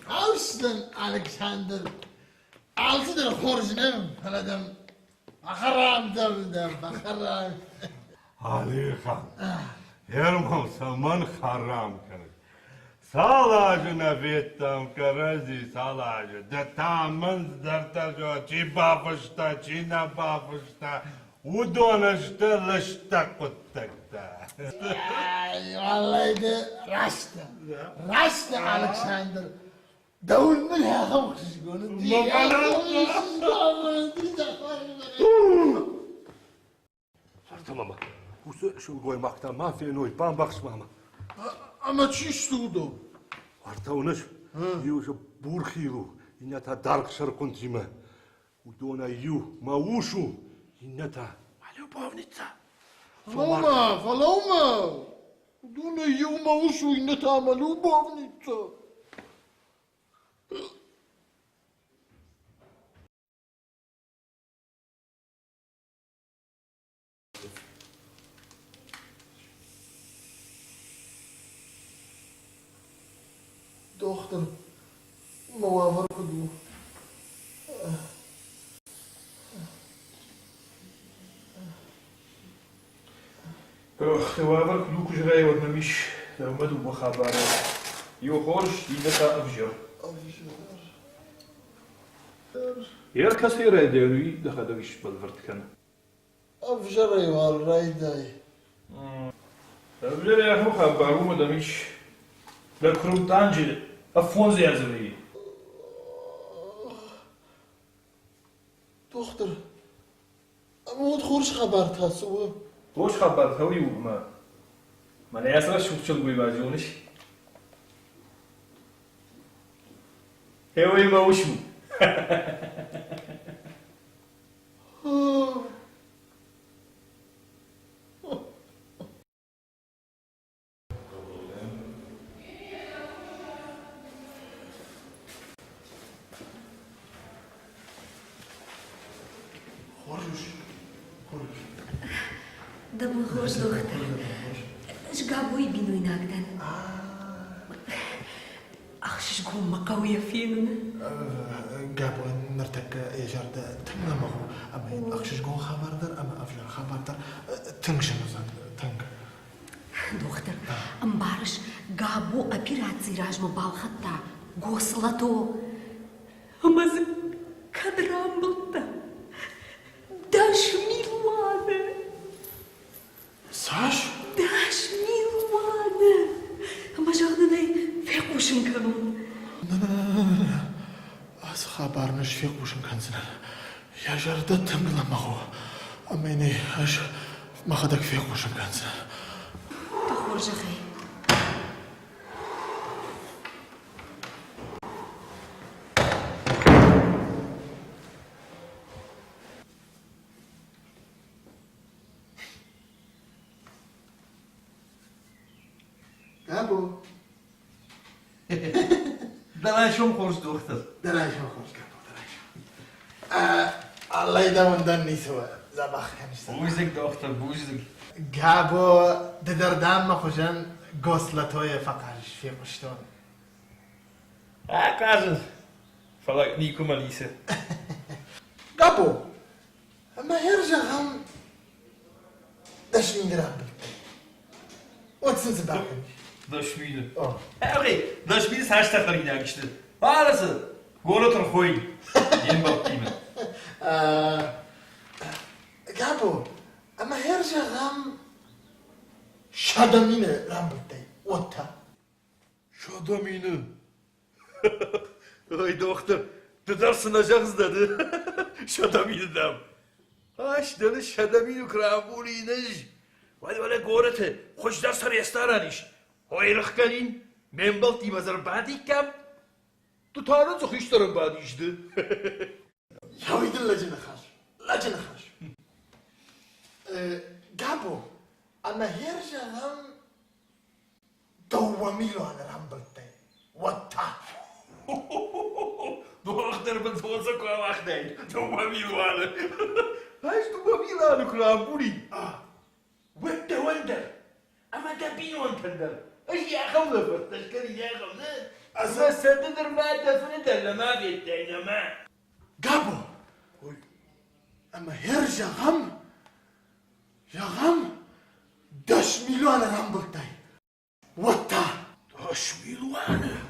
Austin Alexander. Altıdır horjinem paladım. Bakaram devdim, bakaram. Ali Khan. Herman Salman haram kırık. Salacına bittam karazi salacı. De tamın dertajo çi bafışta, çi ne bafışta. Udonışta lışta kuttakta. Ay, vallahi de rastı. Rastı Alexander. Davul mu ya kavukсыз gönü? Tamam ama. Bu şu koymaktan mahfiyen oy bambakışma ama. Ama çiştuğdu. Arta unuş. Yu şu burhilu. İnnata dark şarkuntima. Udona yu maushu. İnnata malubavnitsa. Faloma. Duna yuma uszu innata malubavnitsa. Dochter, mevafır kudu. Хвавар клук жрай вот намиш, дамаду бахабара. Йохорш идета авжер. Yer kasir ederui da kada gish balvertkan. Afjar eyval rayday. Avler ya khabaru madamish. La krumtanji afon ziyazri. Dochter, ama wat khorsh khabar tasu. Hoş haber tabii ma. Mana yasra şukçul bu bacıoniş. Heoy mavuşum. Да му хош доктор. Жгабо и бино инагден. Ах, шишгу макауя фин. Gabo nirtak ejarda tinglamagu. Ama akşiş gon xabardar, ama afjar xabardar. Tingşimizan, ting. Доктор, амбарыш габо операции ражма балхатта. Гослато. Амаз кадрамблта. Даш милуане. Saç? Даш милуане. Ама жагнанай фекушин канун. Az xabarını şfek uşun kansinan. Yaşarda tinglamagu. Ama yine aş maxadak fek uşun kansinan. Тохоржахай. Gabo. Dalaşım hoş doktor. Dalaşım hoş Gabo, dalaşım. Allah idamından neyse var. Zabah kanişten. Buzdik doktor, buzdik. Gabo dederdam ma خوشن goslatoya fakariş fek uşton. Ah, kazın. Falak Nico Malise. Gabo. Ama her zaman daşmin dirabbil. Otsuz bakın. Daşmini. Oh. Abi, daşmini saç takarıyla işte. Arası. Gol otur koyun. Yeni bak değil mi? Gabo. Ama her zaman şadamine rambuttay. Otta. Şadamini. Ay doktor. Dıdarsınacağız dedi. Şadamini dem. Haş deli şadamini krambuliniz. Vay vay gorete. Hoş dersler yestaranış. Hoylık gelin. Men bal di mazar badi kam. Tutarın zıkışların badi işte. Yavidin lacını xar. Lacını xar. Gabo. Ama her zaman doğamilo an rambuttay. Otta. دختر بتوزا كوا واخدين تو ميلوانه هاش تو ميلانه كرامبولي وانت وندر اما دبين وانتندر ايش يا خوله فتشكري يا خوله اما سددر ما دفندر لما بيتين ما قابو اما هرجع غم يا غم 10 مليون رامبلتاي وطا 10 مليون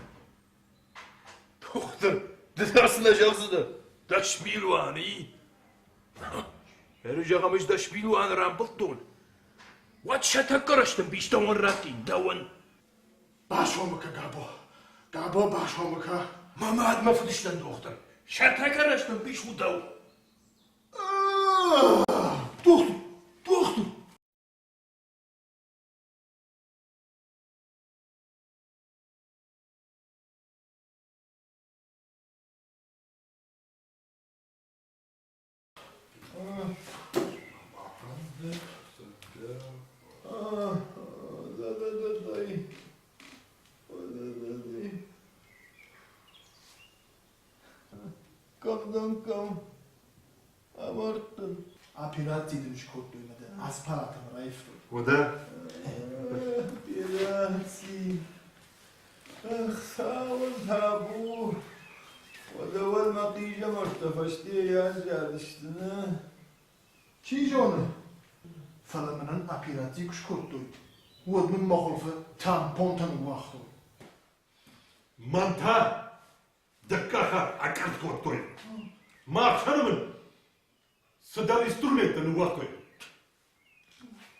دختر درسنا جلسده 10 مليون اي هرجع غمش 10 مليون رامبلتون واتشتكرشتم بيش دون راتين دون باشومك قابو باشومك ما عاد ما فدشتن دختر شتكرشتم بيش ودو دختر Kam. Abarttın. Operatsiya shkodlaydi. Aspalatini rayfdi. O da Operatsiya. Sağ ol tabu. O da var maqija martafashti yazishdi. Chijoni filmining operatsiya shkodlaydi. O'zning ma'qufi tampon vaqti. manta دكاها عكرت كورتوي ما خرمن صدر انسترومنت نوقتوي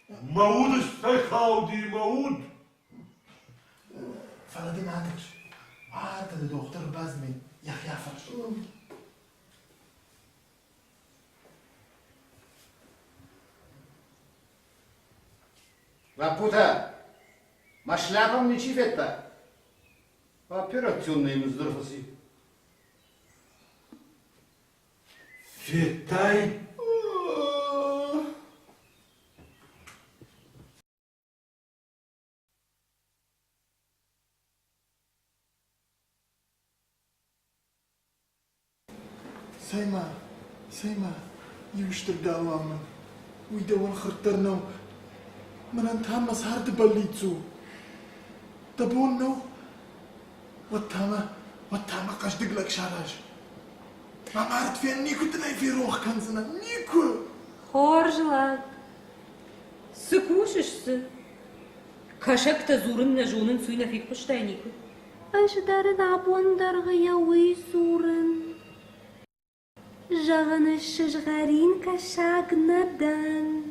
موود سيخاودي موود فلادي ما عندكش عاد الدكتور بازمي يا اخي عفرش Лапута, шляпа мне чифетта. Операционные мздорфасы. Фетай سيما يوشتر داواما ويدون خرطرنو من انت هم سهرت بليتسو تبونو واتاما قاش دقلك شاراج ما عرفت فين نيكو تلاقي في روح كنزنا نيكو Хоржлак. Сыкушишься. Кашак-то зурын на жонын суйна фиг поштайнику. Аждарын абондаргыя уйсурын. Жағаны шыжғарин кашагнадан.